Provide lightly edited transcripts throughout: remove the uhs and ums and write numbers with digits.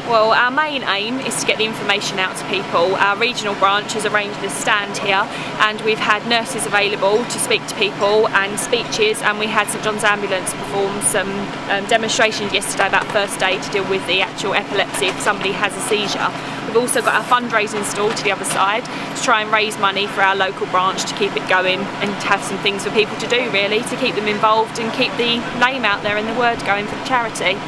Well, our main aim is to get the information out to people. Our regional branch has arranged this stand here, and we've had nurses available to speak to people and speeches, and we had St John's Ambulance perform some demonstrations yesterday about first aid to deal with the actual epilepsy if somebody has a seizure. We've also got our fundraising stall to the other side to try and raise money for our local branch to keep it going and to have some things for people to do, really, to keep them involved and keep the name out there and the word going for the charity.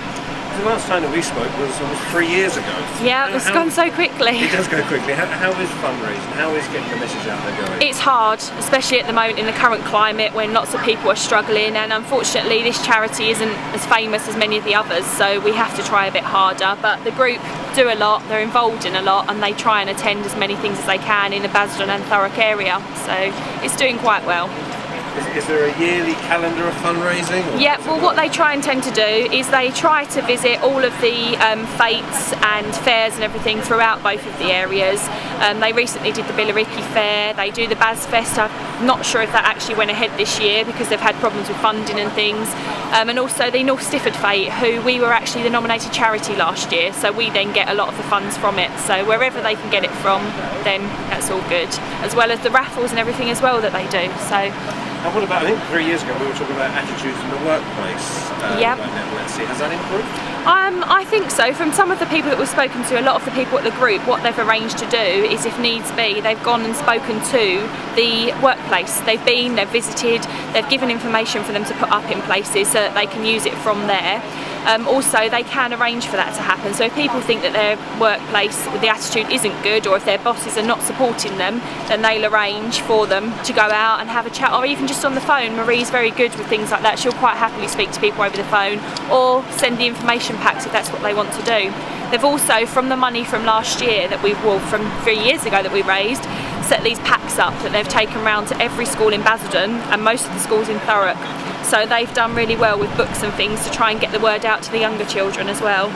The last time that we spoke was almost 3 years ago. Yeah, it's gone so quickly. It does go quickly. How is fundraising? How is getting the message out there going? It's hard, especially at the moment in the current climate when lots of people are struggling, and unfortunately this charity isn't as famous as many of the others, so we have to try a bit harder. But the group do a lot, they're involved in a lot, and they try and attend as many things as they can in the Basildon and Thurrock area, so it's doing quite well. Is there a yearly calendar of fundraising? Yeah, well, what they try and tend to do is they try to visit all of the fetes and fairs and everything throughout both of the areas. They recently did the Billericay Fair, they do the Baz Fest. I'm not sure if that actually went ahead this year because they've had problems with funding and things. And also the North Stifford Fete, who we were actually the nominated charity last year, so we then get a lot of the funds from it. So wherever they can get it from, then that's all good. As well as the raffles and everything as well that they do. So. And what about, I think 3 years ago we were talking about attitudes in the workplace. Yep. Has that improved? I think so. From some of the people that we've spoken to, a lot of the people at the group, what they've arranged to do is, if needs be, they've gone and spoken to the workplace. They've been, they've visited, they've given information for them to put up in places so that they can use it from there. Also, they can arrange for that to happen. So if people think that their workplace, the attitude isn't good, or if their bosses are not supporting them, then they'll arrange for them to go out and have a chat, or even just on the phone. Marie's very good with things like that. She'll quite happily speak to people over the phone, or send the information packs if that's what they want to do. They've also, from the money from last year from 3 years ago that we raised, set these packs up that they've taken round to every school in Basildon and most of the schools in Thurrock. So they've done really well with books and things to try and get the word out to the younger children as well.